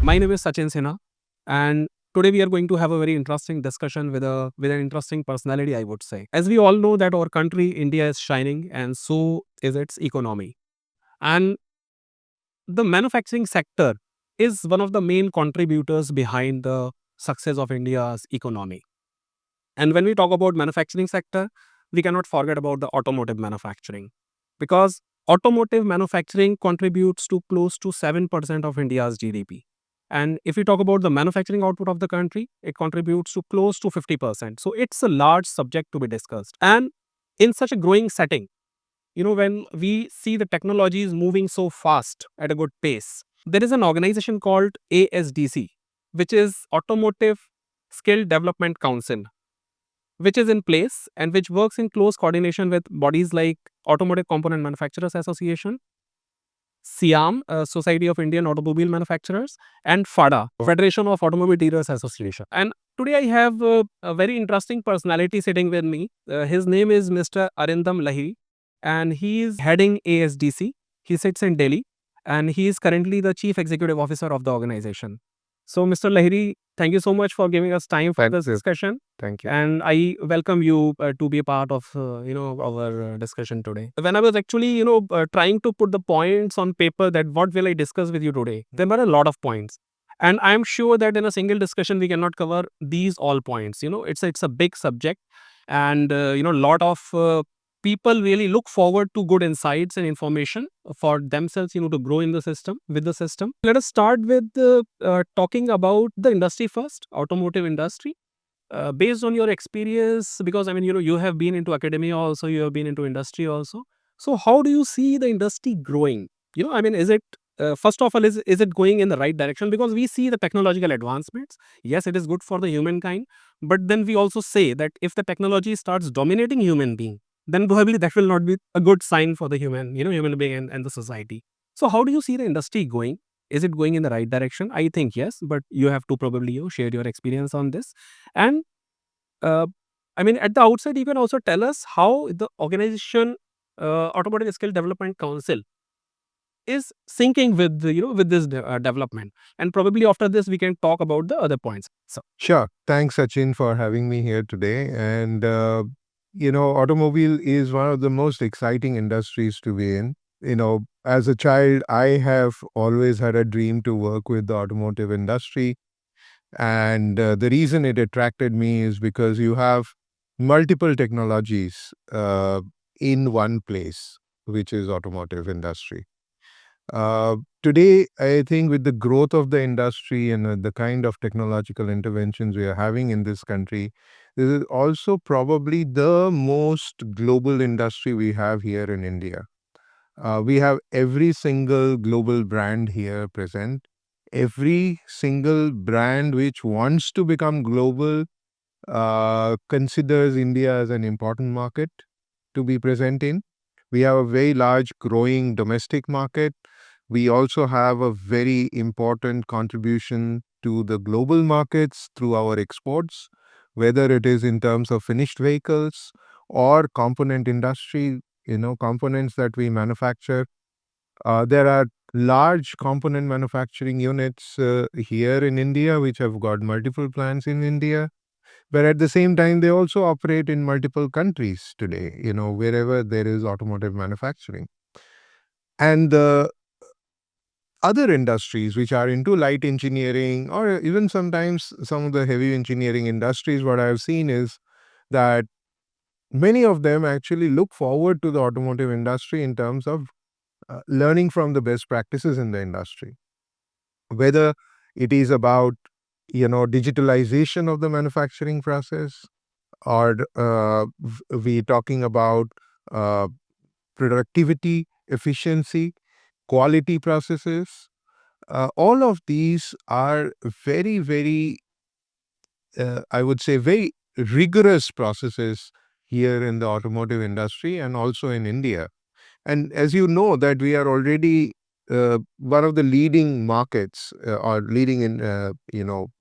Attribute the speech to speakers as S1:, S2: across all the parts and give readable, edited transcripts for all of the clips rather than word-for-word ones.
S1: My name is Sachin Sinha, and today we are going to have a very interesting discussion with an interesting personality, I would say. As we all know that our country, India, is shining, and so is its economy. And the manufacturing sector is one of the main contributors behind the success of India's economy. And when we talk about manufacturing sector, we cannot forget about the automotive manufacturing, because automotive manufacturing contributes to close to 7% of India's GDP. And if we talk about the manufacturing output of the country, it contributes to close to 50%. So it's a large subject to be discussed. And in such a growing setting, when we see the technology is moving so fast at a good pace, there is an organization called ASDC, which is Automotive Skill Development Council, which is in place and which works in close coordination with bodies like Automotive Component Manufacturers Association, SIAM, Society of Indian Automobile Manufacturers, and FADA, Federation of Automobile Dealers Association. And today I have a very interesting personality sitting with me. His name is Mr. Arindam Lahiri, and he is heading ASDC. He sits in Delhi, and he is currently the Chief Executive Officer of the organization. So, Mr. Lahiri, thank you so much for giving us time for this discussion.
S2: Thank you.
S1: And I welcome you to be a part of our discussion today. When I was actually trying to put the points on paper that what will I discuss with you today, there were a lot of points, and I am sure that in a single discussion we cannot cover these all points. It's a big subject, and lot of people really look forward to good insights and information for themselves, to grow in the system, with the system. Let us start with talking about the industry first, automotive industry. Based on your experience, because I mean, you have been into academia also, you have been into industry also. So how do you see the industry growing? I mean, is it first of all, is it going in the right direction? Because we see the technological advancements. Yes, it is good for the humankind, but then we also say that if the technology starts dominating human being, then probably that will not be a good sign for the human being and the society. So how do you see the industry going? Is it going in the right direction? I think yes, but you have to probably share your experience on this. And uh, I mean, at the outset, you can also tell us how the organization, Automotive Skill Development Council, is syncing with with this development. And probably after this, we can talk about the other points. So
S2: Sure. Thanks, Sachin, for having me here today. And, automobile is one of the most exciting industries to be in. As a child, I have always had a dream to work with the automotive industry. And the reason it attracted me is because you have multiple technologies in one place, which is automotive industry. Today, I think with the growth of the industry and the kind of technological interventions we are having in this country, this is also probably the most global industry we have here in India. We have every single global brand here present. Every single brand which wants to become global considers India as an important market to be present in. We have a very large growing domestic market. We also have a very important contribution to the global markets through our exports, whether it is in terms of finished vehicles or component industry, components that we manufacture. There are large component manufacturing units here in India, which have got multiple plants in India. But at the same time, they also operate in multiple countries today, wherever there is automotive manufacturing. And the other industries which are into light engineering or even sometimes some of the heavy engineering industries, what I've seen is that many of them actually look forward to the automotive industry in terms of learning from the best practices in the industry. Whether it is about, digitalization of the manufacturing process, or we talking about uh, productivity, efficiency, quality processes. All of these are very, very, I would say, very rigorous processes here in the automotive industry and also in India. And as you know, that we are already one of the leading markets or leading in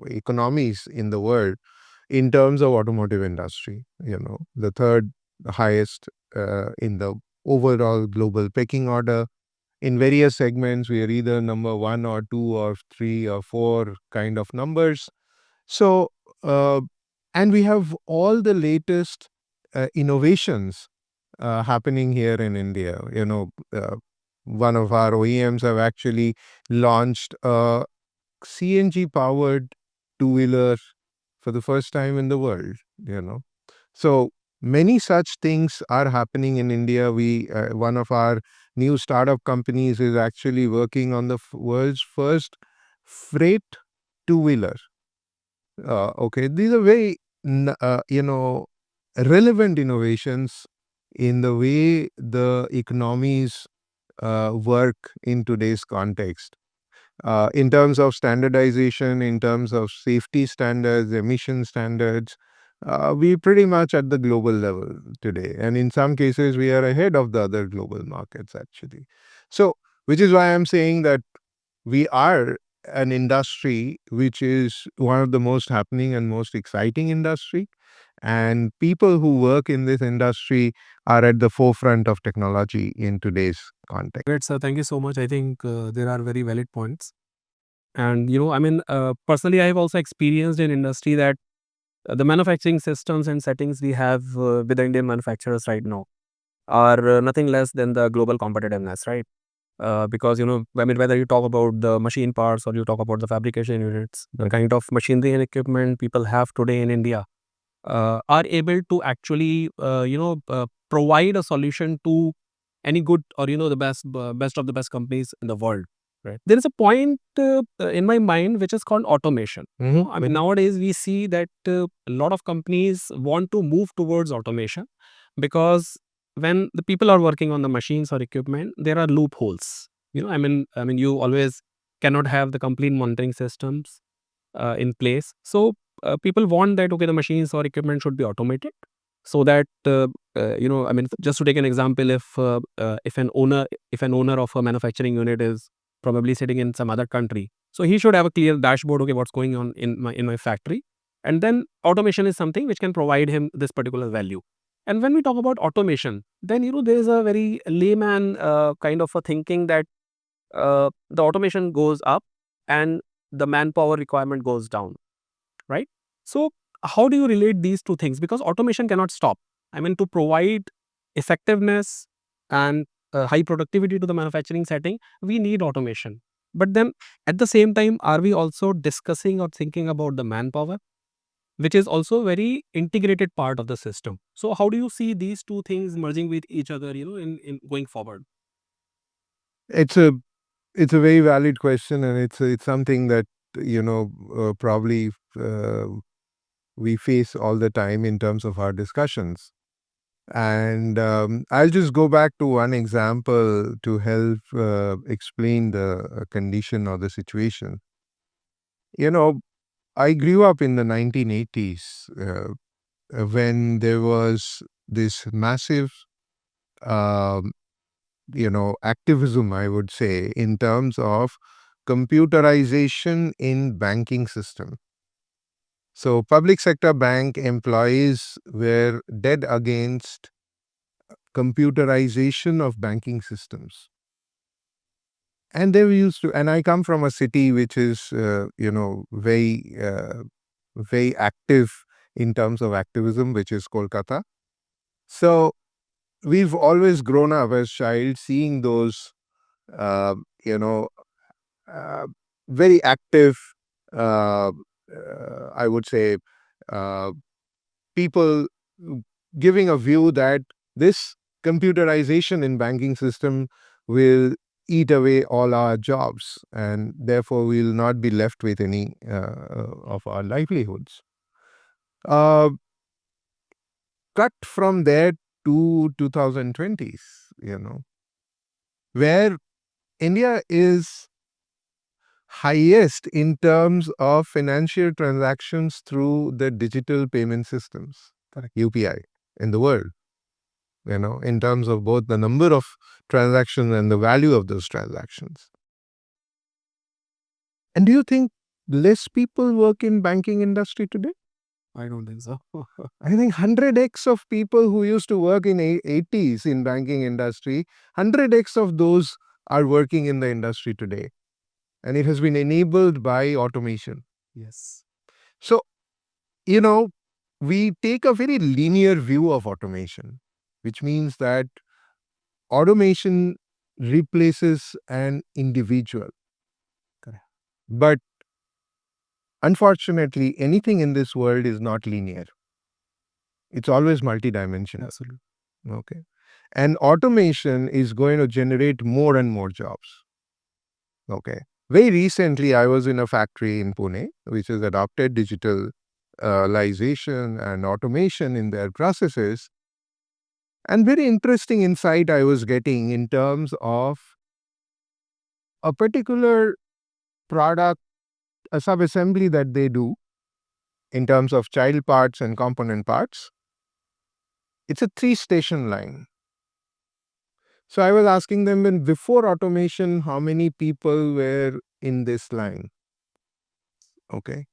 S2: economies in the world in terms of automotive industry. The third highest in the overall global pecking order, In various segments, we are either number 1 or 2 or 3 or 4 kind of numbers. So, and we have all the latest innovations happening here in India. One of our OEMs have actually launched a CNG powered two-wheeler for the first time in the world. So many such things are happening in India. One of our new startup companies is actually working on the world's first freight two-wheeler. Okay, these are very, relevant innovations in the way the economies work in today's context. In terms of standardization, in terms of safety standards, emission standards, we pretty much at the global level today. And in some cases, we are ahead of the other global markets, actually. So, which is why I'm saying that we are an industry which is one of the most happening and most exciting industry. And people who work in this industry are at the forefront of technology in today's context.
S1: Great, sir. Thank you so much. I think there are very valid points. And, personally, I have also experienced in industry that the manufacturing systems and settings we have with the Indian manufacturers right now are nothing less than the global competitiveness, right? Because, whether you talk about the machine parts or you talk about the fabrication units, the kind of machinery and equipment people have today in India are able to actually, provide a solution to any good or, the best of the best companies in the world. Right. There is a point in my mind which is called automation. I mean, nowadays we see that a lot of companies want to move towards automation because when the people are working on the machines or equipment, there are loopholes. You always cannot have the complete monitoring systems in place. So people want that okay, the machines or equipment should be automated, so that just to take an example, if an owner of a manufacturing unit is probably sitting in some other country, so he should have a clear dashboard. Okay, what's going on in my factory, and then automation is something which can provide him this particular value. And when we talk about automation, then there is a very layman kind of a thinking that the automation goes up and the manpower requirement goes down, right? So how do you relate these two things? Because automation cannot stop. I mean, to provide effectiveness and high productivity to the manufacturing setting, we need automation. But then at the same time, are we also discussing or thinking about the manpower, which is also a very integrated part of the system? So how do you see these two things merging with each other, in going forward?
S2: It's a it's a very valid question, and it's something that probably we face all the time in terms of our discussions. And I'll just go back to one example to help explain the condition or the situation. You know, I grew up in the 1980s when there was this massive, um, activism, I would say, in terms of computerization in banking system. So public sector bank employees were dead against computerization of banking systems. And they were used to, and I come from a city which is, very active in terms of activism, which is Kolkata. So we've always grown up as child seeing those, uh, you know, uh, very active, uh, I would say, uh, people giving a view that this computerization in banking system will eat away all our jobs, and therefore we will not be left with any of our livelihoods. Uh, Cut from there to 2020s, where India is highest in terms of financial transactions through the digital payment systems, correct, UPI, in the world, in terms of both the number of transactions and the value of those transactions. And do you think less people work in banking industry today?
S1: I don't think so.
S2: I think 100x of people who used to work in 80s in banking industry, 100x of those are working in the industry today. And it has been enabled by automation.
S1: Yes.
S2: So, we take a very linear view of automation, which means that automation replaces an individual.
S1: Correct.
S2: But unfortunately, anything in this world is not linear. It's always multidimensional.
S1: Absolutely.
S2: Okay. And automation is going to generate more and more jobs. Okay. Very recently, I was in a factory in Pune, which has adopted digitalization and automation in their processes. And very interesting insight I was getting in terms of a particular product, a sub-assembly that they do in terms of child parts and component parts. It's a 3-station line. So I was asking them, when before automation, how many people were in this line? Okay.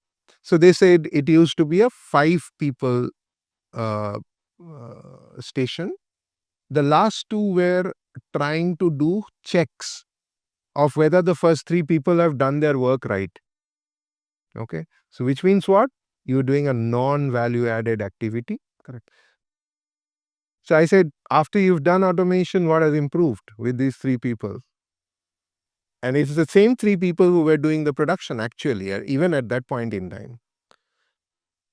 S2: So they said it used to be a 5 people station. The last 2 were trying to do checks of whether the first 3 people have done their work right. Okay. So which means what? You're doing a non-value added activity.
S1: Correct.
S2: So I said, after you've done automation, what has improved with these 3 people? And it's the same 3 people who were doing the production actually, even at that point in time.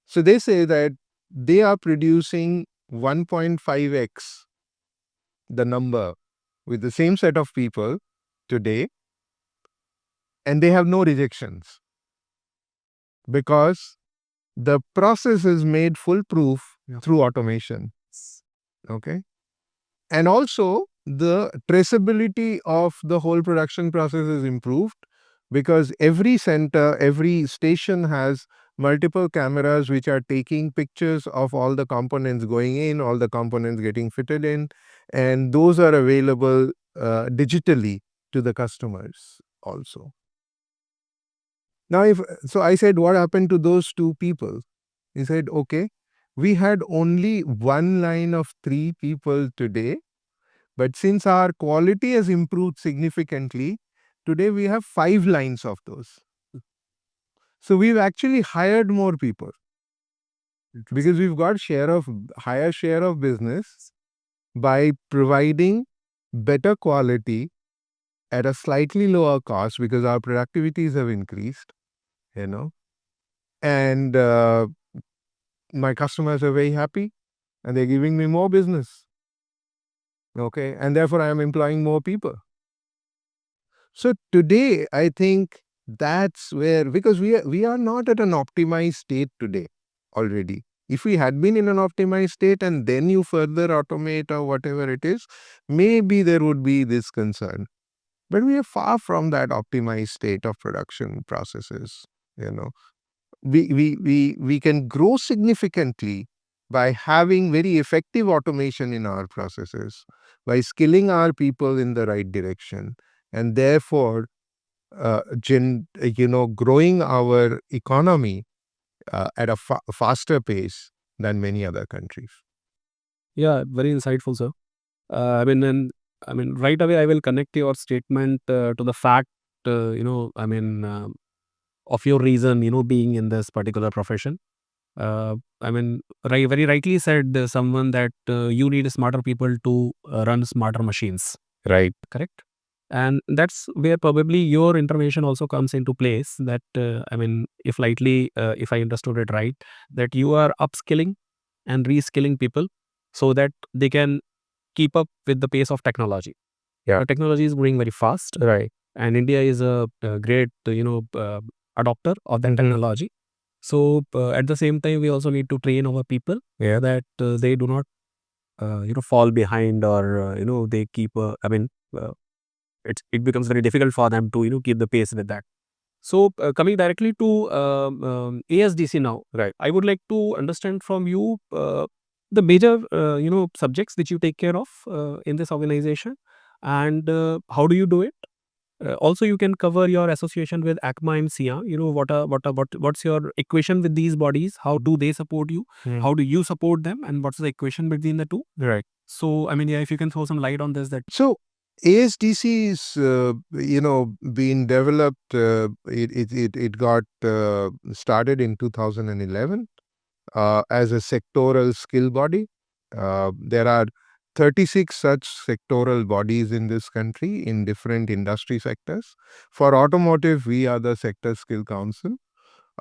S2: So they say that they are producing 1.5x the number with the same set of people today, and they have no rejections because the process is made foolproof through automation. Okay. And also the traceability of the whole production process is improved because every center, every station has multiple cameras which are taking pictures of all the components going in, all the components getting fitted in, and those are available digitally to the customers also. Now, so I said, what happened to those 2 people? He said, okay, we had only 1 line of 3 people today, but since our quality has improved significantly, today we have 5 lines of those. So we've actually hired more people because we've got higher share of business by providing better quality at a slightly lower cost because our productivities have increased, and my customers are very happy and they're giving me more business. Okay. And therefore I am employing more people. So today, I think that's where, because we are not at an optimized state today already. If we had been in an optimized state and then you further automate or whatever it is, maybe there would be this concern. But we are far from that optimized state of production processes. We can grow significantly by having very effective automation in our processes, by skilling our people in the right direction, and therefore growing our economy at a faster pace than many other countries.
S1: Yeah, very insightful, sir. Right away, I will connect your statement to the fact, of your reason, being in this particular profession. Very rightly said someone that you need smarter people to run smarter machines.
S2: Right.
S1: Correct. And that's where probably your intervention also comes into place. That if I understood it right, that you are upskilling and reskilling people so that they can keep up with the pace of technology.
S2: Yeah.
S1: Technology is growing very fast,
S2: Right.
S1: and India is a great adopter of that technology. So at the same time, we also need to train our people that they do not fall behind, or they keep it becomes very difficult for them to keep the pace with that. So coming directly to ASDC now,
S2: Right.
S1: I would like to understand from you the major subjects which you take care of in this organization, and how do you do it. Also, you can cover your association with ACMA and SIA. What's your equation with these bodies? How do they support you? How do you support them? And what's the equation between the two?
S2: Right.
S1: So, if you can throw some light on this, that.
S2: So ASDC is, being developed. It got started in 2011 as a sectoral skill body. There are 36 such sectoral bodies in this country in different industry sectors. For automotive, we are the Sector Skill Council.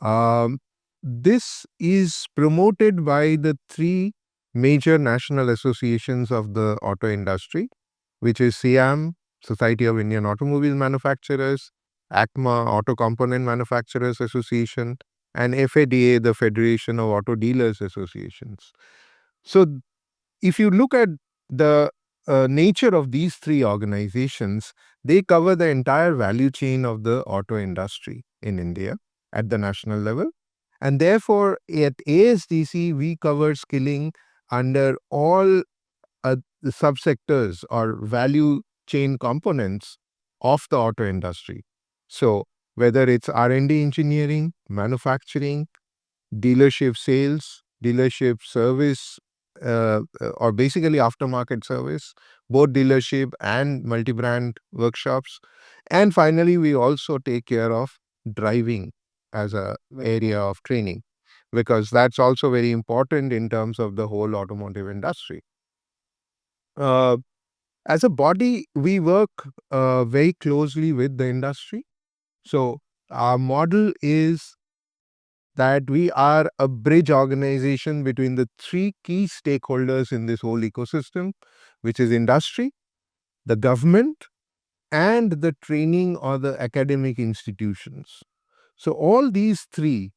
S2: Um, this is promoted by the three major national associations of the auto industry, which is SIAM, Society of Indian Automobile Manufacturers, ACMA, Auto Component Manufacturers Association, and FADA, the Federation of Auto Dealers Associations. So, if you look at the nature of these three organizations, they cover the entire value chain of the auto industry in India at the national level. And therefore, at ASDC, we cover skilling under all the subsectors or value chain components of the auto industry. So, whether it's R&D engineering, manufacturing, dealership sales, dealership service, or basically aftermarket service, both dealership and multi-brand workshops. And finally, we also take care of driving as a area of training, because that's also very important in terms of the whole automotive industry. Uh, as a body, we work very closely with the industry. So our model is that we are a bridge organization between the three key stakeholders in this whole ecosystem, which is industry, the government, and the training or the academic institutions. So all these three,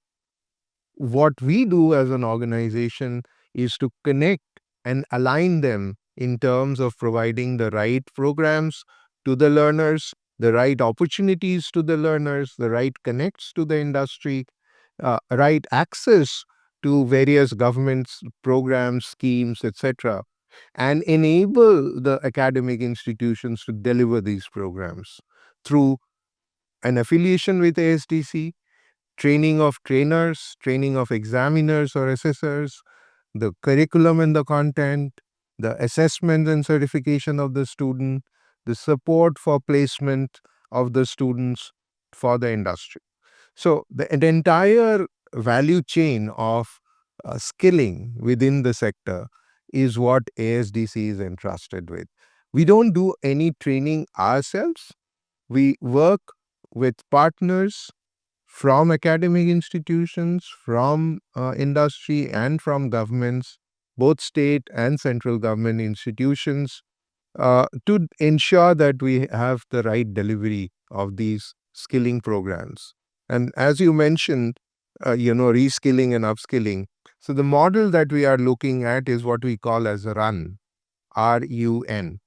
S2: what we do as an organization is to connect and align them in terms of providing the right programs to the learners, the right opportunities to the learners, the right connects to the industry, right access to various governments, programs, schemes, etc., and enable the academic institutions to deliver these programs through an affiliation with ASDC, training of trainers, training of examiners or assessors, the curriculum and the content, the assessment and certification of the student, the support for placement of the students for the industry. So, the entire value chain of skilling within the sector is what ASDC is entrusted with. We don't do any training ourselves. We work with partners from academic institutions, from industry, and from governments, both state and central government institutions, to ensure that we have the right delivery of these skilling programs. And as you mentioned, reskilling and upskilling. So the model that we are looking at is what we call as a RUN, RUN.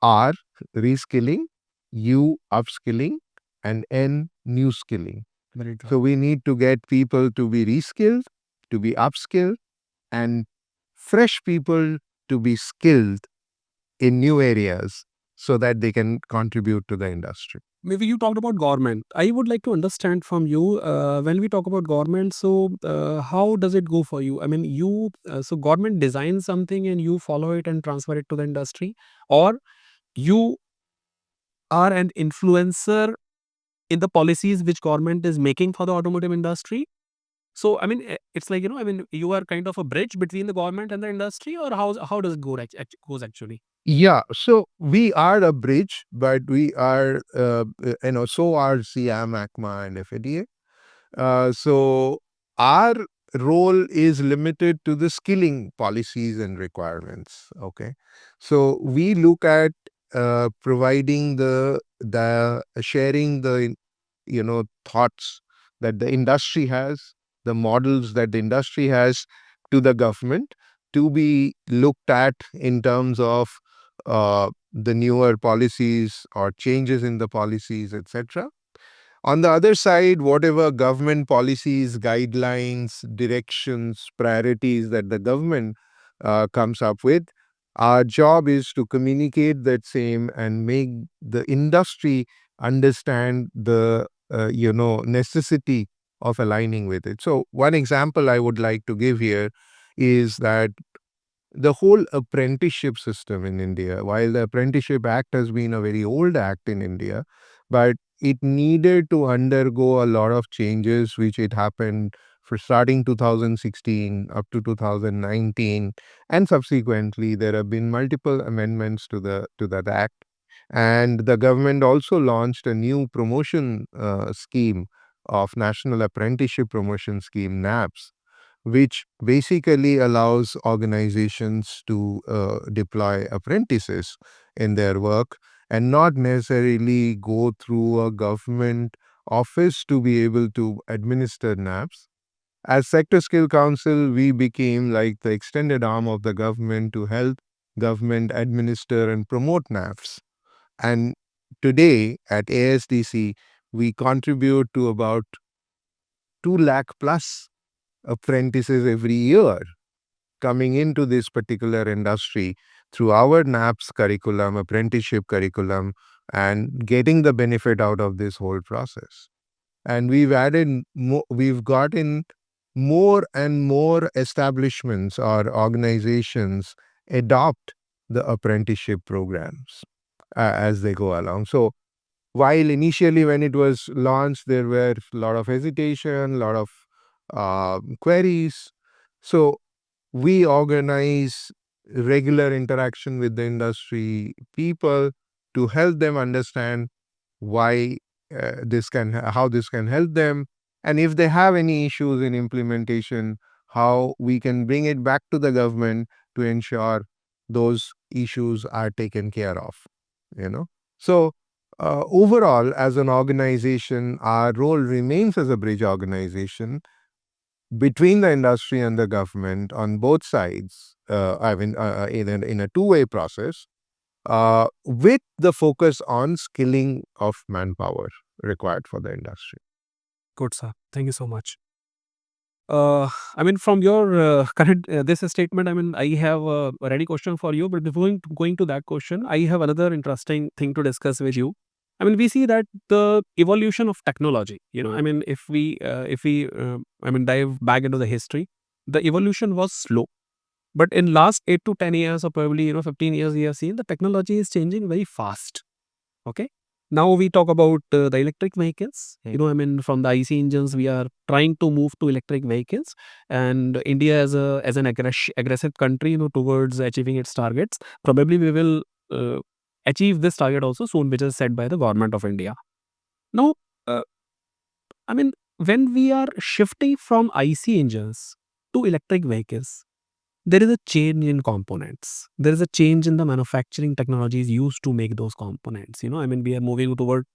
S2: R, reskilling, U, upskilling, and N, new skilling.
S1: Very true.
S2: So we need to get people to be reskilled, to be upskilled, and fresh people to be skilled in new areas so that they can contribute to the industry.
S1: Maybe you talked about government. I would like to understand from you, when we talk about government, so how does it go for you? I mean, so government designs something and you follow it and transfer it to the industry, or you are an influencer in the policies which government is making for the automotive industry. So I mean, it's like, I mean, you are kind of a bridge between the government and the industry, or how does it go goes actually?
S2: Yeah, so we are a bridge, but we are, so are Siam, ACMA, and FADA. So our role is limited to the skilling policies and requirements. Okay, so we look at providing the sharing the thoughts that the industry has, the models that the industry has to the government to be looked at in terms of the newer policies or changes in the policies, etc. On the other side, whatever government policies, guidelines, directions, priorities that the government comes up with, our job is to communicate that same and make the industry understand the necessity of aligning with it. So one example I would like to give here is that the whole apprenticeship system in India. While the Apprenticeship Act has been a very old act in India, but it needed to undergo a lot of changes, which it happened for starting 2016 up to 2019, and subsequently there have been multiple amendments to that act. And the government also launched a new promotion scheme of National Apprenticeship Promotion Scheme, NAPS, which basically allows organizations to deploy apprentices in their work and not necessarily go through a government office to be able to administer NAPS. As Sector Skill Council, we became like the extended arm of the government to help government administer and promote NAPS. And today at ASDC, we contribute to about 2 lakh plus apprentices every year coming into this particular industry through our NAPS curriculum, apprenticeship curriculum, and getting the benefit out of this whole process. And we've gotten more and more establishments or organizations adopt the apprenticeship programs as they go along. So while initially when it was launched, there were a lot of hesitation, a lot of queries. So we organize regular interaction with the industry people to help them understand why how this can help them, and if they have any issues in implementation, how we can bring it back to the government to ensure those issues are taken care of. You know, so overall, as an organization, our role remains as a bridge organization between the industry and the government on both sides, in a two-way process, with the focus on skilling of manpower required for the industry.
S1: Good, sir. Thank you so much. I mean, from your current this statement, I mean, I have a ready question for you. But before going to that question, I have another interesting thing to discuss with you. I mean, we see that the evolution of technology. I mean, I mean, dive back into the history, the evolution was slow. But in last 8 to 10 years, or probably 15 years, we have seen the technology is changing very fast. Okay. Now we talk about the electric vehicles. I mean, from the IC engines, we are trying to move to electric vehicles, and India as an aggressive country, towards achieving its targets. Probably we will achieve this target also soon, which is set by the government of India. Now, uh, I mean, when we are shifting from IC engines to electric vehicles, there is a change in components. There is a change in the manufacturing technologies used to make those components. I mean, we are moving toward,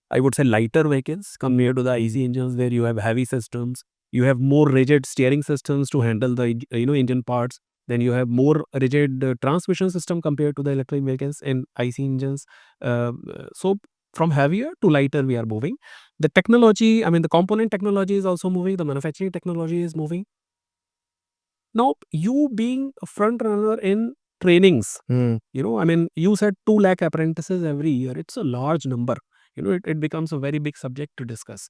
S1: I would say, lighter vehicles compared to the IC engines, where you have heavy systems. You have more rigid steering systems to handle the engine parts. Then you have more rigid transmission system compared to the electric vehicles and IC engines. So from heavier to lighter, we are moving. The technology, I mean, the component technology is also moving. The manufacturing technology is moving. Now, you being a front runner in trainings, I mean, you said 2 lakh apprentices every year. It's a large number. It becomes a very big subject to discuss.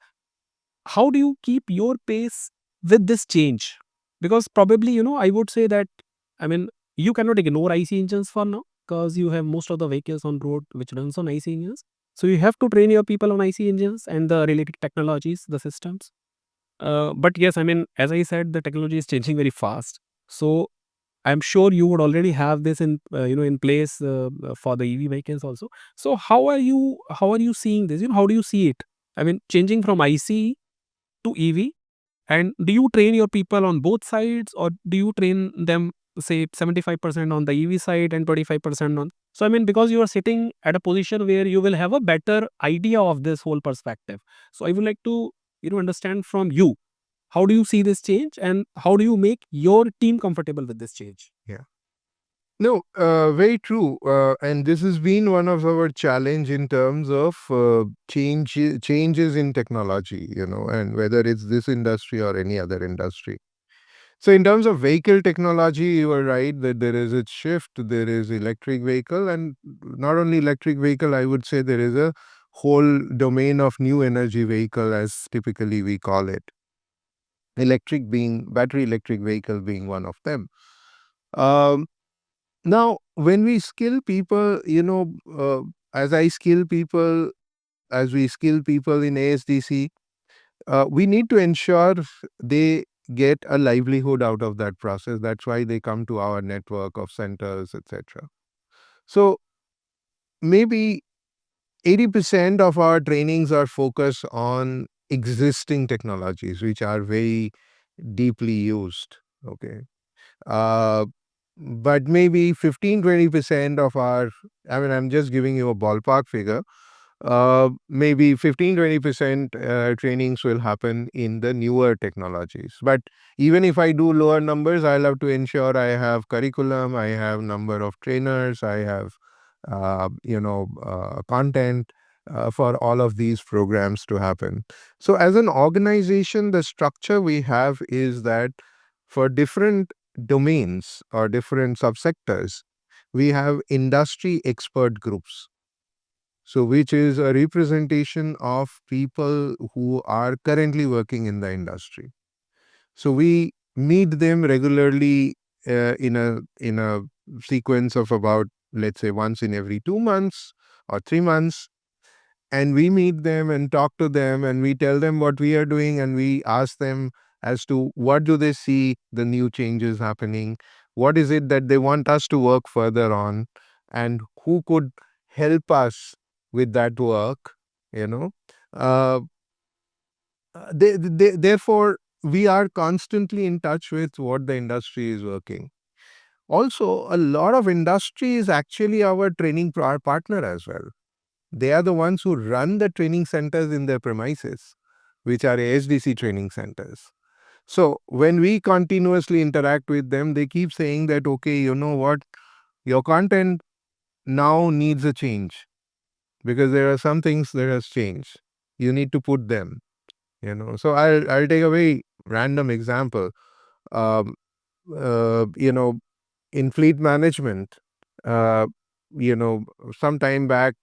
S1: How do you keep your pace with this change? Because probably, I would say that, I mean, you cannot ignore IC engines for now, because you have most of the vehicles on road which runs on IC engines. So you have to train your people on IC engines and the related technologies, the systems. But yes, I mean, as I said, the technology is changing very fast. So I'm sure you would already have this in place for the EV vehicles also. So how are you seeing this? How do you see it? I mean, changing from IC to EV, and do you train your people on both sides, or do you train them, say, 75% on the EV side and 25% on? So I mean, because you are sitting at a position where you will have a better idea of this whole perspective. So I would like to understand from you, how do you see this change, and how do you make your team comfortable with this change?
S2: Yeah. No, very true. And this has been one of our challenge in terms of changes in technology, and whether it's this industry or any other industry. So in terms of vehicle technology, you are right that there is a shift. There is electric vehicle, and not only electric vehicle, I would say there is a whole domain of new energy vehicle, as typically we call it. Battery electric vehicle being one of them. Now, when we skill people, as I skill people, as we skill people in ASDC, we need to ensure they get a livelihood out of that process. That's why they come to our network of centers, etc. So maybe 80% of our trainings are focused on existing technologies, which are very deeply used. Okay. Uh, but maybe 15-20% of our, I mean, I'm just giving you a ballpark figure, maybe 15-20% trainings will happen in the newer technologies. But even if I do lower numbers, I'll have to ensure I have curriculum, I have number of trainers, I have content for all of these programs to happen. So as an organization, the structure we have is that for different domains or different subsectors, we have industry expert groups. So, which is a representation of people who are currently working in the industry. So, we meet them regularly in a sequence of about, let's say, once in every 2 months or 3 months, and we meet them and talk to them and we tell them what we are doing and we ask them as to what do they see the new changes happening, what is it that they want us to work further on, and who could help us with that work, you know uh, therefore we are constantly in touch with what the industry is working. Also, a lot of industry is actually our training partner as well. They are the ones who run the training centers in their premises, which are ASDC training centers. So when we continuously interact with them, they keep saying that, okay, you know what, your content now needs a change because there are some things that has changed. You need to put them. So I'll take a very random example. Um, you know, in fleet management, uh, you know, some time back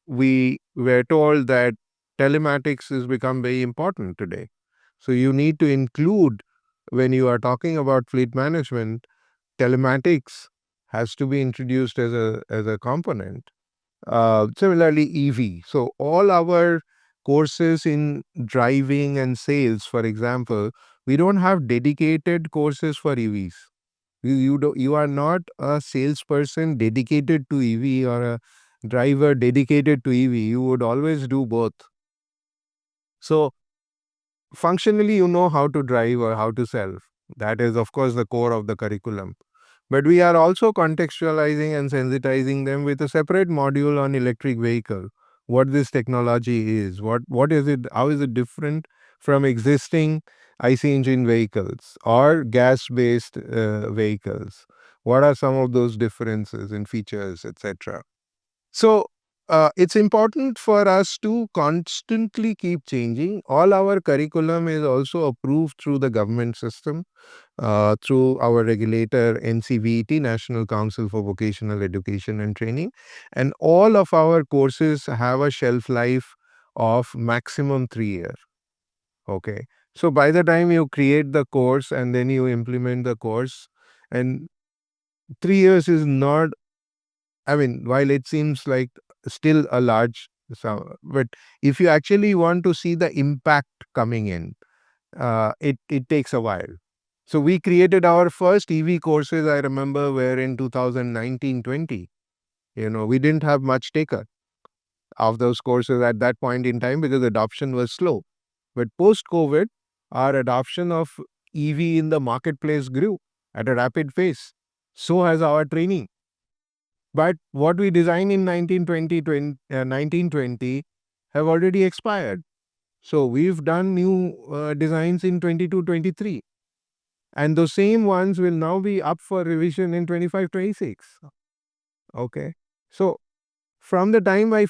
S2: we were told that telematics has become very important today. So you need to include, when you are talking about fleet management, telematics has to be introduced as a component. Similarly, EV. So all our courses in driving and sales, for example, we don't have dedicated courses for EVs. You are not a salesperson dedicated to EV or a driver dedicated to EV. You would always do both. So functionally, you know how to drive or how to sell. That is, of course, the core of the curriculum. But we are also contextualizing and sensitizing them with a separate module on electric vehicle. What this technology is, what is it, how is it different from existing IC engine vehicles or gas-based vehicles? What are some of those differences in features, etc.? So it's important for us to constantly keep changing. All our curriculum is also approved through the government system, through our regulator NCVT, National Council for Vocational Education and Training. And all of our courses have a shelf life of maximum 3 years. Okay. So by the time you create the course and then you implement the course, and 3 years is not, I mean, while it seems like still a large, but if you actually want to see the impact coming in, it takes a while. So we created our first EV courses, I remember, were in 2019-20. We didn't have much taker of those courses at that point in time because adoption was slow. But post-COVID, our adoption of EV in the marketplace grew at a rapid pace. So has our training. But what we designed in 1920 have already expired. So we've done new designs in 22-23. And those same ones will now be up for revision in 25-26. Okay. So from the time we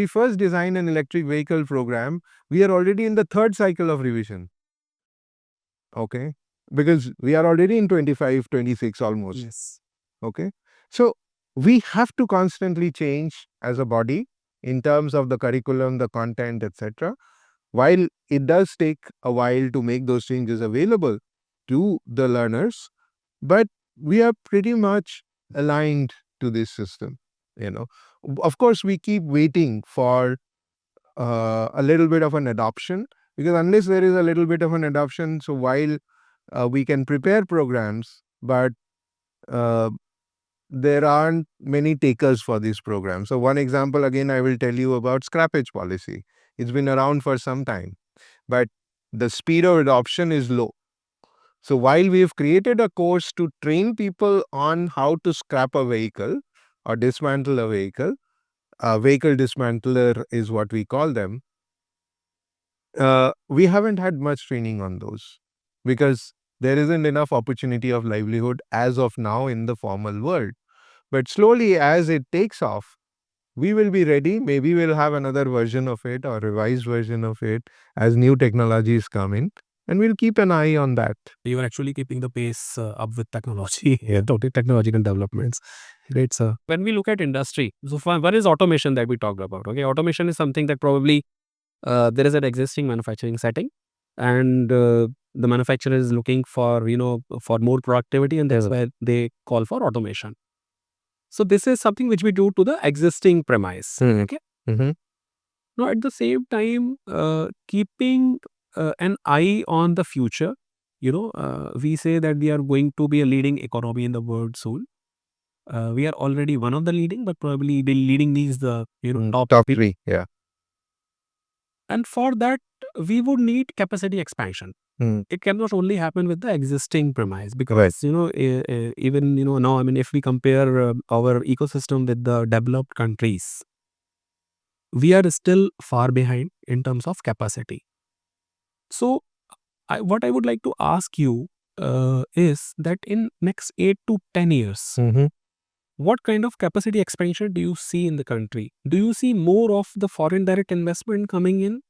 S2: first designed an electric vehicle program, we are already in the third cycle of revision. Okay. Because we are already in 25-26 almost.
S1: Yes.
S2: Okay. So we have to constantly change as a body in terms of the curriculum, the content, etc. While it does take a while to make those changes available to the learners, but we are pretty much aligned to this system. Of course, we keep waiting for a little bit of an adoption, because unless there is a little bit of an adoption, so while we can prepare programs, but uh, there aren't many takers for these programs. So one example, again, I will tell you about scrappage policy. It's been around for some time, but the speed of adoption is low. So while we have created a course to train people on how to scrap a vehicle or dismantle a vehicle dismantler is what we call them. We haven't had much training on those, because there isn't enough opportunity of livelihood as of now in the formal world. But slowly, as it takes off, we will be ready. Maybe we'll have another version of it or revised version of it as new technologies come in, and we'll keep an eye on that.
S1: You are actually keeping the pace up with technology, technological developments. Great, sir. When we look at industry, so one is automation that we talked about. Okay, automation is something that probably there is an existing manufacturing setting, and the manufacturer is looking for for more productivity, and that's why they call for automation. So this is something which we do to the existing premise. Okay.
S2: Mhm.
S1: Now, at the same time, keeping an eye on the future, we say that we are going to be a leading economy in the world soon. We are already one of the leading, but probably the leading means the top
S2: Top
S1: three.
S2: three, yeah.
S1: And for that, we would need capacity expansion.
S2: Mm.
S1: It cannot only happen with the existing premise, because
S2: Right.
S1: even now, I mean, if we compare our ecosystem with the developed countries, we are still far behind in terms of capacity. So what I would like to ask you is that in next 8 to 10 years,
S2: Mhm.
S1: what kind of capacity expansion do you see in the country? Do you see more of the foreign direct investment coming in,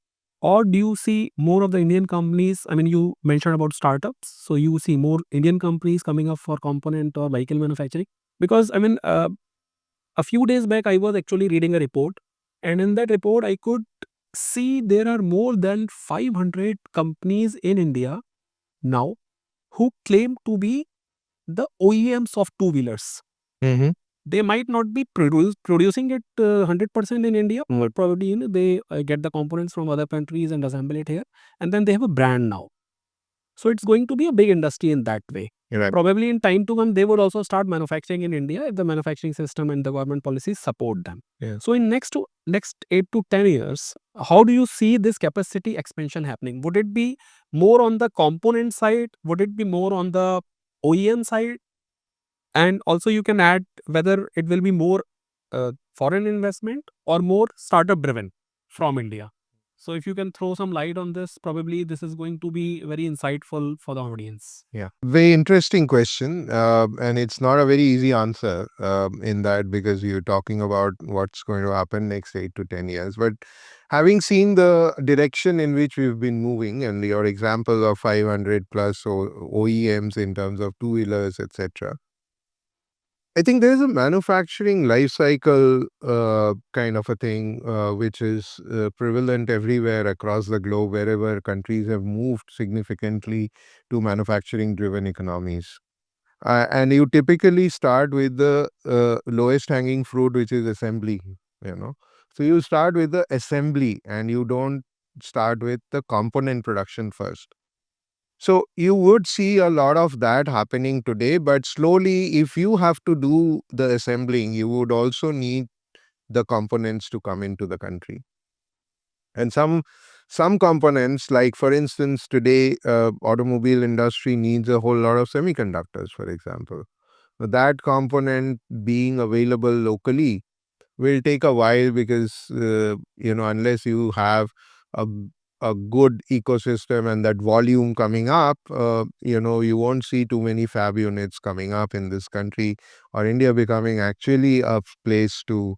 S1: or do you see more of the Indian companies? I mean, you mentioned about startups, so you see more Indian companies coming up for component or vehicle manufacturing? Because I mean, a few days back, I was actually reading a report, and in that report, I could see there are more than 500 companies in India now who claim to be the OEMs of two wheelers.
S2: Mhm.
S1: They might not be producing it 100% in India, but probably they get the components from other countries and assemble it here, and then they have a brand now. So it's going to be a big industry in that way.
S2: Right.
S1: Probably in time to come, they would also start manufacturing in India if the manufacturing system and the government policies support them.
S2: Yeah.
S1: So in next 8 to 10 years, how do you see this capacity expansion happening? Would it be more on the component side? Would it be more on the OEM side? And also you can add whether it will be more foreign investment or more startup driven from India. So if you can throw some light on this, probably this is going to be very insightful for the audience.
S2: Yeah, very interesting question, and it's not a very easy answer in that, because you're talking about what's going to happen next 8 to 10 years. But having seen the direction in which we've been moving, and your example of 500 plus OEMs in terms of two wheelers, etc., I think there is a manufacturing life cycle kind of a thing which is prevalent everywhere across the globe, wherever countries have moved significantly to manufacturing driven economies. And you typically start with the lowest hanging fruit, which is assembly, you know. So you start with the assembly and you don't start with the component production first. So you would see a lot of that happening today, but slowly, if you have to do the assembling, you would also need the components to come into the country. And some components, like for instance, today automobile industry needs a whole lot of semiconductors, for example. That component being available locally will take a while, because unless you have a a good ecosystem and that volume coming up, you won't see too many fab units coming up in this country, or India becoming actually a place to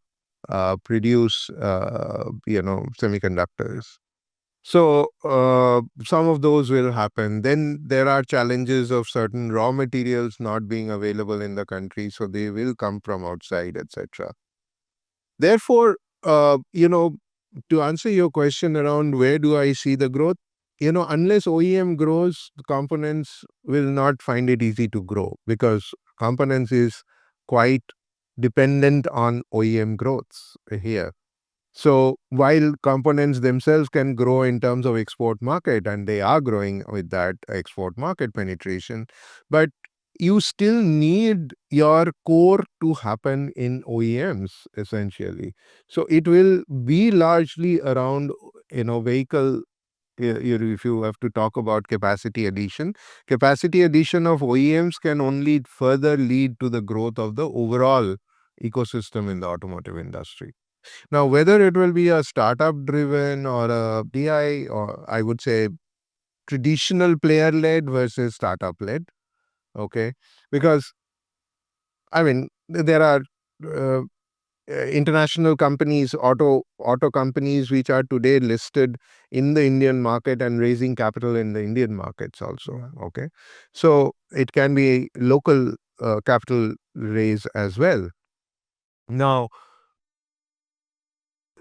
S2: produce semiconductors. So some of those will happen. Then there are challenges of certain raw materials not being available in the country, so they will come from outside, etc. Therefore, to answer your question around where do I see the growth, unless OEM grows, the components will not find it easy to grow, because components is quite dependent on OEM growths here. So while components themselves can grow in terms of export market, and they are growing with that export market penetration, but you still need your core to happen in OEMs essentially. So it will be largely around, vehicle. If you have to talk about capacity addition of OEMs can only further lead to the growth of the overall ecosystem in the automotive industry. Now, whether it will be a startup driven or a DI, or I would say traditional player led versus startup led, okay? Because, I mean, there are uh, international companies, auto companies, which are today listed in the Indian market and raising capital in the Indian markets also, okay? So it can be local capital raise as well. Now,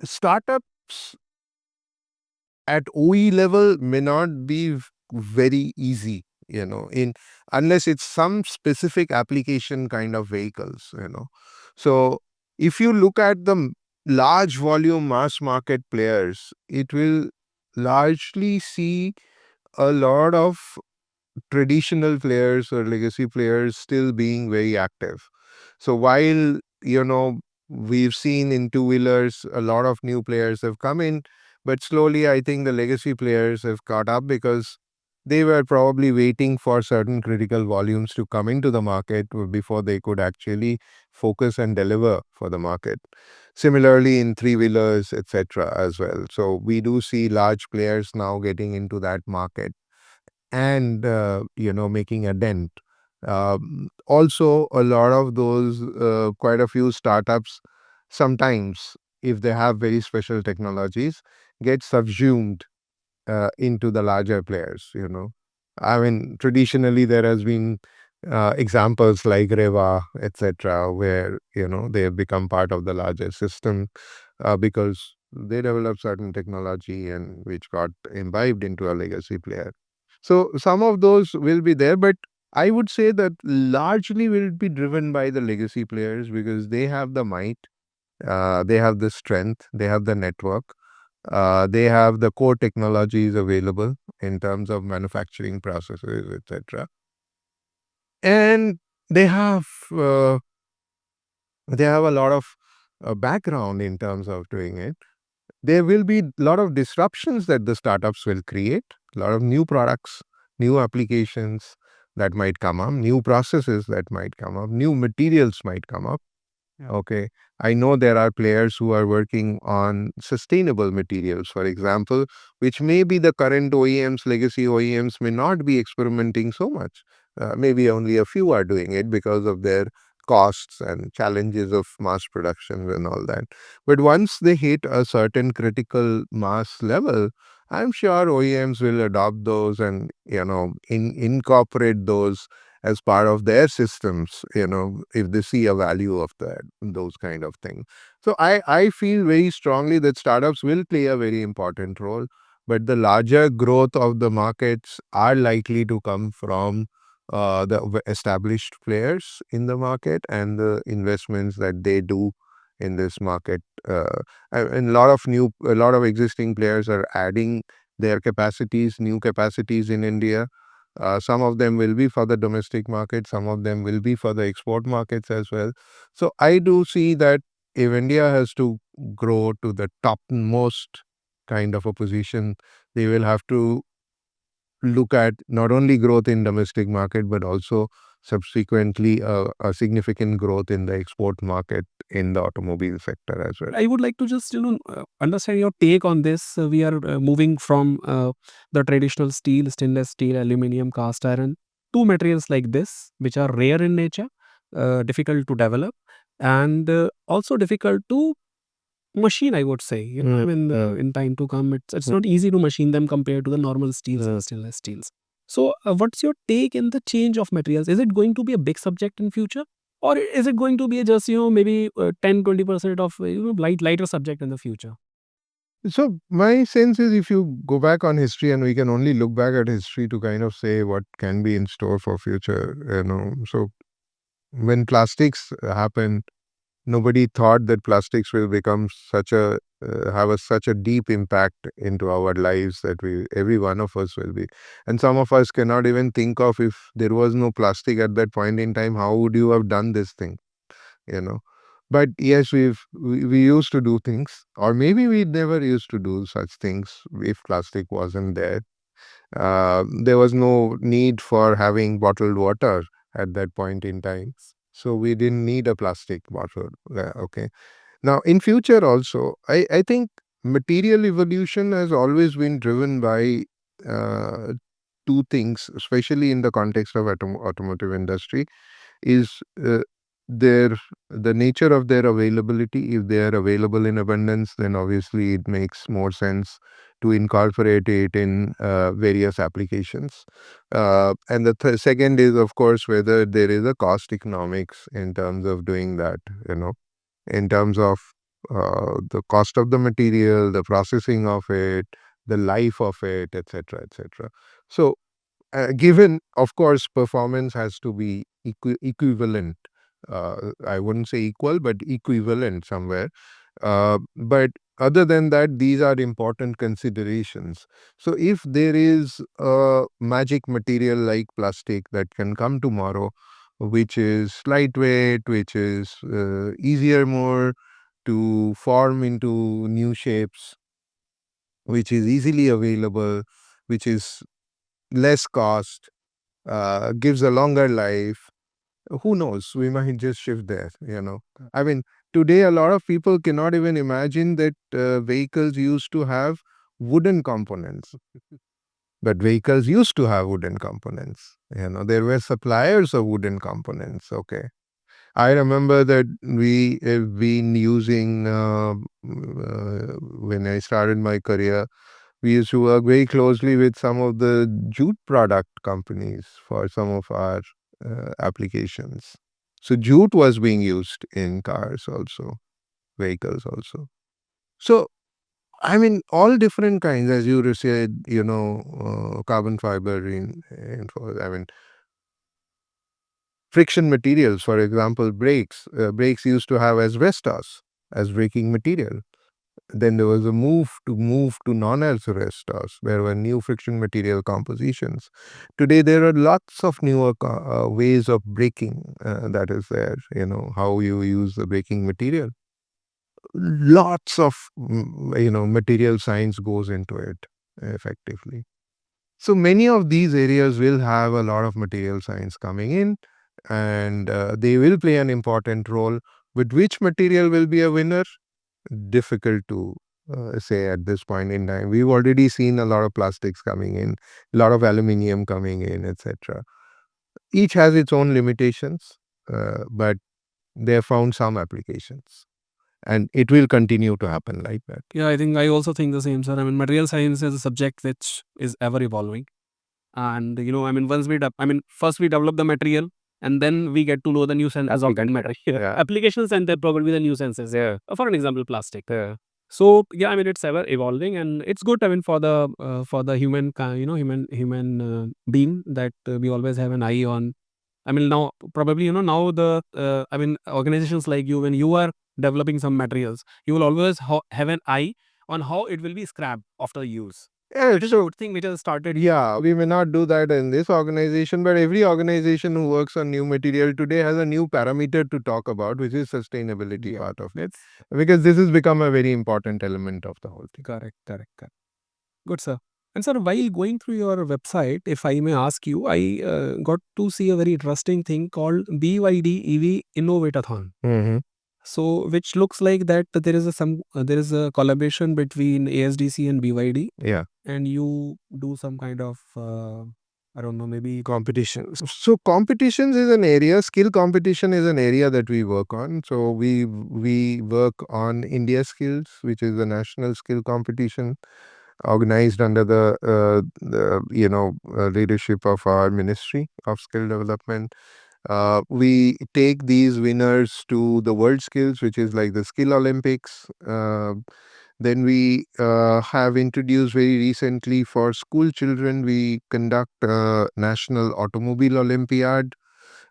S2: startups at OE level may not be very easy, in unless it's some specific application kind of vehicles. So if you look at the large volume mass market players, it will largely see a lot of traditional players or legacy players still being very active. So while, we've seen in two wheelers a lot of new players have come in, but slowly I think the legacy players have caught up because they were probably waiting for certain critical volumes to come into the market before they could actually focus and deliver for the market. Similarly, in three wheelers, etc., as well. So we do see large players now getting into that market and making a dent. Also, a lot of those, quite a few startups, sometimes if they have very special technologies, get subsumed into the larger players. I mean, traditionally there has been examples like Reva, etc., where they have become part of the larger system because they developed certain technology and which got imbibed into a legacy player. So some of those will be there, but I would say that largely will be driven by the legacy players because they have the might, they have the strength, they have the network, they have the core technologies available in terms of manufacturing processes, etc. And they have uh, they have a lot of background in terms of doing it. There will be a lot of disruptions that the startups will create, a lot of new products, new applications that might come up, new processes that might come up, new materials might come up. Okay. I know there are players who are working on sustainable materials, for example, which maybe the current OEMs, legacy OEMs may not be experimenting so much. Maybe only a few are doing it because of their costs and challenges of mass production and all that. But once they hit a certain critical mass level, I'm sure OEMs will adopt those and, incorporate those as part of their systems, if they see a value of that, those kind of things. So I feel very strongly that startups will play a very important role, but the larger growth of the markets are likely to come from the established players in the market and the investments that they do in this market. And a lot of existing players are adding their capacities, new capacities in India. Some of them will be for the domestic market, some of them will be for the export markets as well. So I do see that if India has to grow to the topmost kind of a position, they will have to look at not only growth in domestic market, but also subsequently a significant growth in the export market in the automobile sector as well.
S1: I would like to just understand your take on this. We are moving from the traditional steel, stainless steel, aluminum, cast iron to materials like this, which are rare in nature, difficult to develop, and also difficult to machine. I would say, in time to come, it's not easy to machine them compared to the normal steels and stainless steels. So, what's your take in the change of materials? Is it going to be a big subject in future? Or is it going to be just, maybe 10-20% of lighter subject in the future?
S2: So my sense is if you go back on history, and we can only look back at history to kind of say what can be in store for future. So When plastics happened, nobody thought that plastics will become such a such a deep impact into our lives that we every one of us will be, and some of us cannot even think of, if there was no plastic at that point in time, how would you have done this thing, you know. But yes, we used to do things, or maybe we never used to do such things if plastic wasn't there. There was no need for having bottled water at that point in time, so we didn't need a plastic bottle. Okay. Now, in future also, I think material evolution has always been driven by uh, two things, especially in the context of automotive industry, is their the nature of their availability. If they are available in abundance, then obviously it makes more sense to incorporate it in various applications. And the second is, of course, whether there is a cost economics in terms of doing that, in terms of the cost of the material, the processing of it, the life of it, etc., etc. So, given, of course, performance has to be equivalent. I wouldn't say equal, but equivalent somewhere. But other than that, these are important considerations. So, if there is a magic material like plastic that can come tomorrow, which is lightweight, which is easier more to form into new shapes, which is easily available, which is less cost, gives a longer life. Who knows? We might just shift there. I mean, today a lot of people cannot even imagine that vehicles used to have wooden components. But vehicles used to have wooden components. There were suppliers of wooden components. Okay. I remember that we have been using, when I started my career, we used to work very closely with some of the jute product companies for some of our applications. So jute was being used in cars also, vehicles also. So, I mean, all different kinds, as you said, carbon fiber I mean, friction materials, for example, brakes. Brakes used to have asbestos as braking material. Then there was a move to non-asbestos. There were new friction material compositions. Today there are lots of newer ways of braking that is there. How you use the braking material. Lots of material science goes into it effectively. So many of these areas will have a lot of material science coming in, and they will play an important role. But which material will be a winner? Difficult to say at this point in time. We've already seen a lot of plastics coming in, a lot of aluminum coming in, etc. Each has its own limitations, but they have found some applications, and it will continue to happen like that.
S1: Yeah, I also think the same, sir. I mean, material science is a subject which is ever evolving. And once first we develop the material, and then we get to know the new sense of that material.
S2: Yeah.
S1: Applications, and then probably the new senses. Yeah. For an example, plastic. So yeah, it's ever evolving, and it's good. For the human, human being, that we always have an eye on. Now probably now the organizations like you, when you are developing some materials, you will always have an eye on how it will be scrapped after use.
S2: Yeah,
S1: It is a good thing which has started.
S2: yeah, we may not do that in this organization, but every organization who works on new material today has a new parameter to talk about, which is sustainability part of it. Because this has become a very important element of the whole thing.
S1: Correct, correct, correct. Good, sir. And sir, while going through your website, if I may ask you, I got to see a very interesting thing called BYD EV Innovatathon.
S2: Mm-hmm.
S1: So, which looks like that there is a collaboration between ASDC and BYD,
S2: Yeah.
S1: and you do some kind of I don't know, maybe competitions.
S2: So competitions is an area, skill competition is an area that we work on. So we work on India Skills, which is the national skill competition organized under the leadership of our Ministry of Skill Development. We take these winners to the World Skills, which is like the Skill Olympics. Then we have introduced very recently for school children, we conduct a National Automobile Olympiad.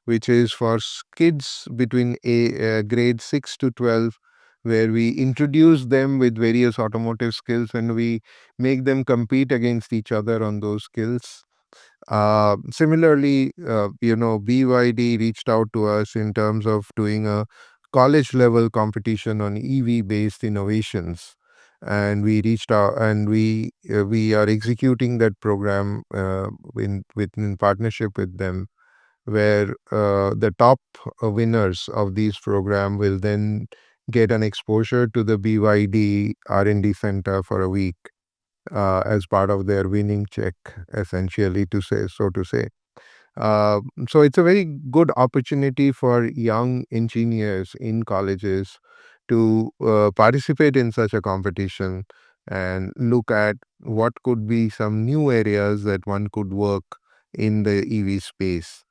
S2: which is for kids between grade 6 to 12, where we introduce them with various automotive skills and we make them compete against each other on those skills. Similarly, BYD reached out to us in terms of doing a college level competition on EV based innovations. And we reached out and we are executing that program in partnership with them, where the top winners of these program will then get an exposure to the BYD R&D center for a week as part of their winning check, essentially, to say so to say. So it's a very good opportunity for young engineers in colleges to participate in such a competition and look at what could be some new areas that one could work in the EV space.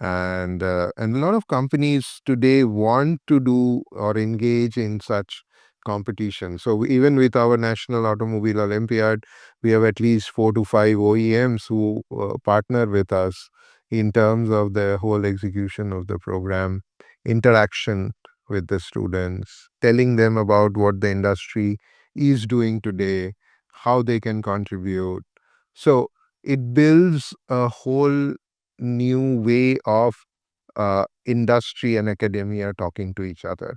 S2: And a lot of companies today want to do or engage in such competition. So even with our National Automobile Olympiad, we have at least 4 to 5 OEMs who partner with us in terms of the whole execution of the program, interaction with the students, telling them about what the industry is doing today, how they can contribute. So it builds a whole new way of industry and academia talking to each other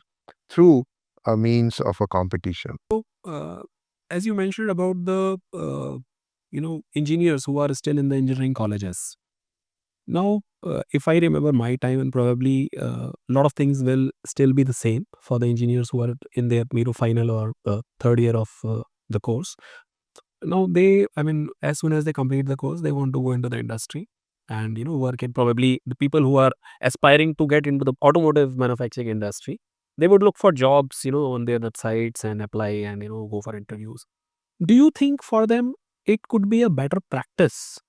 S2: through a means of a competition.
S1: So, as you mentioned about the engineers who are still in the engineering colleges. Now, if I remember my time, and probably a lot of things will still be the same for the engineers who are in their final or third year of the course. Now I mean, as soon as they complete the course, they want to go into the industry and work in, probably the people who are aspiring to get into the automotive manufacturing industry. They would look for jobs, on their websites and apply and go for interviews. Do you think for them it could be a better practice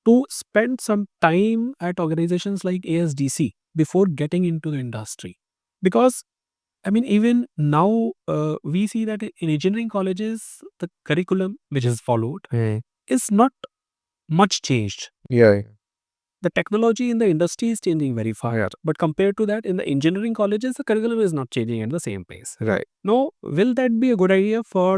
S1: to spend some time at organizations like ASDC before getting into the industry? Because I mean, even now, we see that in engineering colleges, the curriculum which is followed is not much changed.
S2: Yeah.
S1: The technology in the industry is changing very fast, but compared to that, in the engineering colleges, the curriculum is not changing at the same pace.
S2: Right.
S1: Now, will that be a good idea for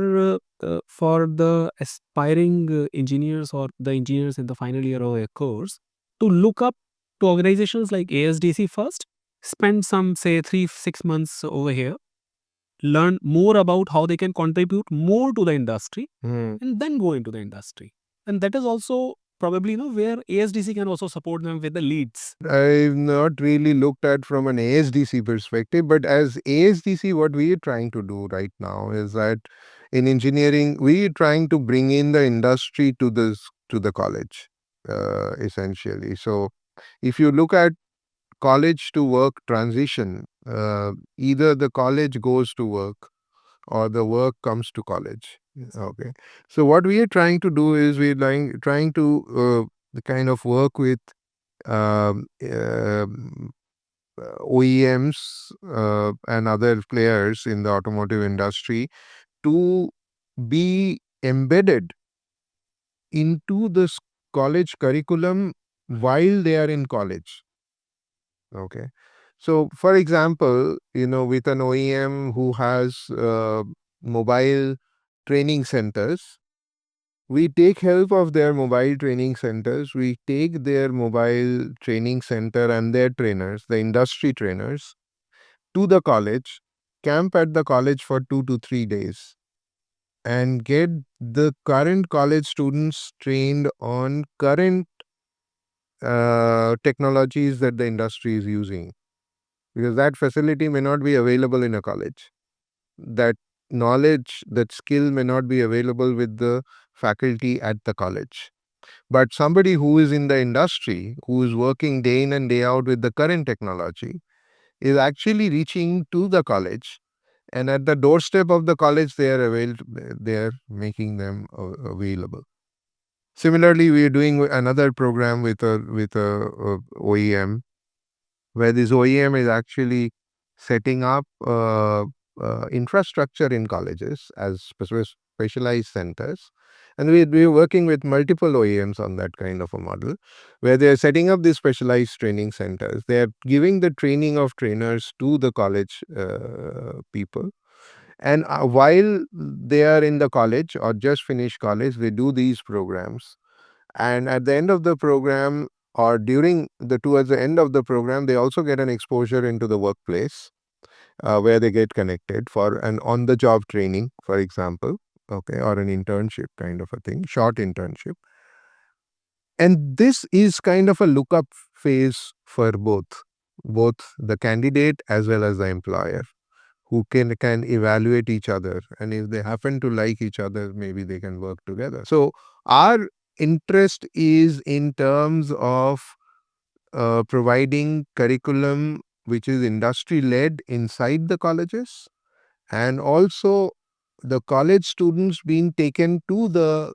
S1: the aspiring engineers or the engineers in the final year of a course to look up to organizations like ASDC first, spend some say 3 6 months over here, learn more about how they can contribute more to the industry, and then go into the industry? And that is also probably where ASDC can also support them with the leads.
S2: I've not really looked at from an ASDC perspective, but as ASDC, what we are trying to do right now is that in engineering, we are trying to bring in the industry to the college, essentially. So if you look at college to work transition, either the college goes to work or the work comes to college. Okay. So what we are trying to do is trying to kind of work with um, um, OEMs and other players in the automotive industry to be embedded into this college curriculum while they are in college. Okay. So, for example, with an OEM who has mobile training centers, we take help of their mobile training centers. We take their mobile training center and their trainers, the industry trainers, to the college, camp at the college for 2 to 3 days, and get the current college students trained on current technologies that the industry is using. Because that facility may not be available in a college. That knowledge, that skill may not be available with the faculty at the college. But somebody who is in the industry, who is working day in and day out with the current technology, is actually reaching to the college, and at the doorstep of the college, they are making them available. Similarly, we are doing another program with a OEM, where this OEM is actually setting up infrastructure in colleges as specialized centers, And we're working with multiple OEMs on that kind of a model, where they're setting up these specialized training centers. They're giving the training of trainers to the college people. And while they are in the college or just finished college, they do these programs. And at the end of the program, or towards the end of the program, they also get an exposure into the workplace, where they get connected for an on the job training, for example, okay, or an internship kind of a thing, short internship. And this is kind of a lookup phase for both the candidate as well as the employer, who can evaluate each other, and if they happen to like each other, maybe they can work together. So our interest is in terms of providing curriculum which is industry led inside the colleges, and also the college students being taken to the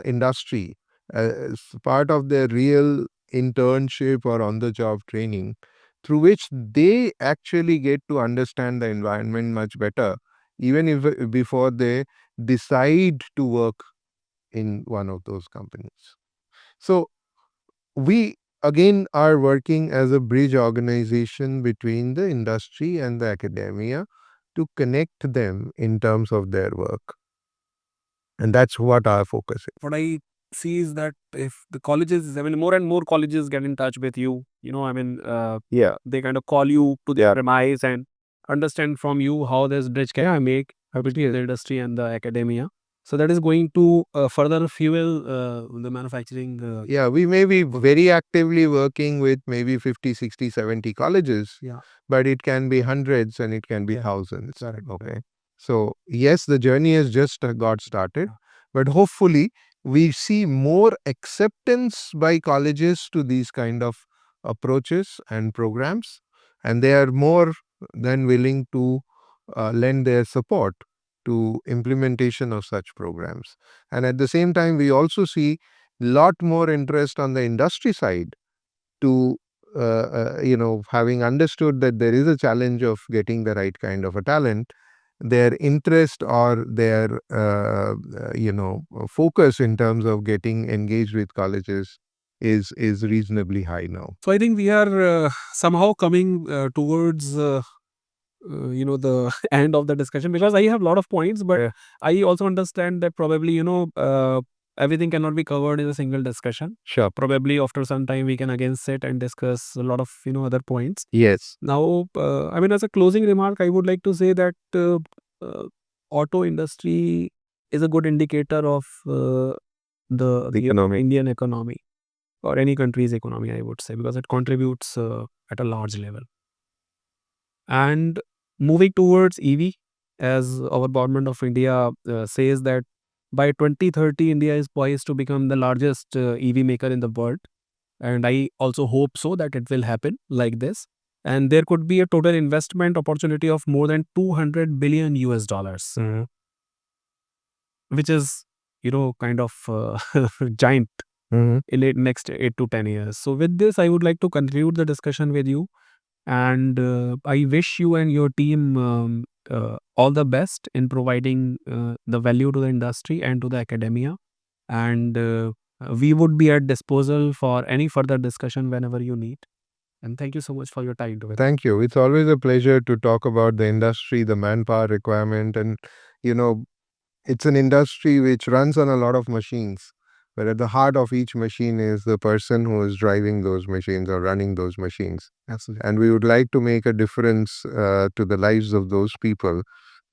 S2: industry as part of their real internship or on the job training, through which they actually get to understand the environment much better, even if before they decide to work in one of those companies. So we again are working as a bridge organization between the industry and the academia to connect them in terms of their work. And that's what our focus is.
S1: What I see is that if the colleges, I mean, more and more colleges get in touch with you,
S2: Yeah.
S1: they kind of call you to
S2: Yeah.
S1: their premise and understand from you how this bridge can I make between the industry and the academia. So that is going to further fuel the manufacturing.
S2: Yeah, we may be very actively working with maybe 50, 60, 70 colleges,
S1: Yeah.
S2: but it can be hundreds and it can be
S1: Yeah.
S2: thousands.
S1: Correct.
S2: Okay. So, yes, the journey has just got started,
S1: Yeah.
S2: but hopefully we see more acceptance by colleges to these kind of approaches and programs, and they are more than willing to lend their support to implementation of such programs. And at the same time, we also see lot more interest on the industry side to having understood that there is a challenge of getting the right kind of a talent. Their interest or their focus in terms of getting engaged with colleges is reasonably high now.
S1: So I think we are somehow coming towards the end of the discussion, because I have a lot of points, but
S2: Yeah.
S1: I also understand that probably everything cannot be covered in a single discussion.
S2: Sure.
S1: Probably after some time we can again sit and discuss a lot of other points.
S2: Yes.
S1: Now, as a closing remark, I would like to say that uh, auto industry is a good indicator of the
S2: Economy.
S1: Indian economy or any country's economy, I would say, because it contributes at a large level. And moving towards EV, as our government of India says that by 2030, India is poised to become the largest EV maker in the world. And I also hope so that it will happen like this. And there could be a total investment opportunity of more than 200 billion US dollars, which is, kind of giant
S2: Mhm.
S1: in the next 8 to 10 years. So with this, I would like to conclude the discussion with you. And I wish you and your team all the best in providing the value to the industry and to the academia. And we would be at disposal for any further discussion whenever you need. And thank you so much for your time today.
S2: Thank you. It's always a pleasure to talk about the industry, the manpower requirement, and you know, it's an industry which runs on a lot of machines, but at the heart of each machine is the person who is driving those machines or running those machines.
S1: Absolutely.
S2: And we would like to make a difference to the lives of those people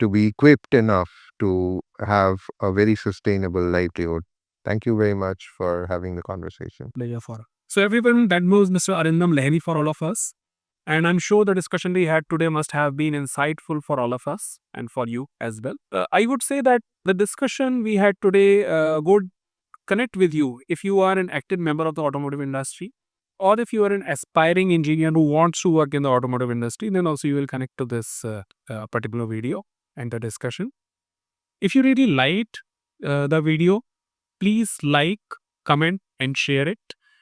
S2: to be equipped enough to have a very sustainable livelihood. Thank you very much for having the conversation.
S1: Pleasure for. So everyone, that was Mr. Arindam Lahiri for all of us. And I'm sure the discussion we had today must have been insightful for all of us and for you as well. I would say that the discussion we had today would connect with you if you are an active member of the automotive industry, or if you are an aspiring engineer who wants to work in the automotive industry, then also you will connect to this particular video and the discussion. If you really liked the video, please like, comment, and share it.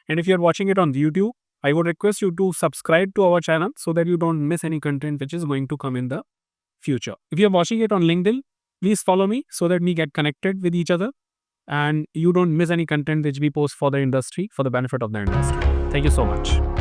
S1: And if you're watching it on YouTube, I would request you to subscribe to our channel so that you don't miss any content which is going to come in the future. If you're watching it on LinkedIn, please follow me so that we get connected with each other. and you don't miss any content which we post for the industry, for the benefit of the industry. Thank you so much.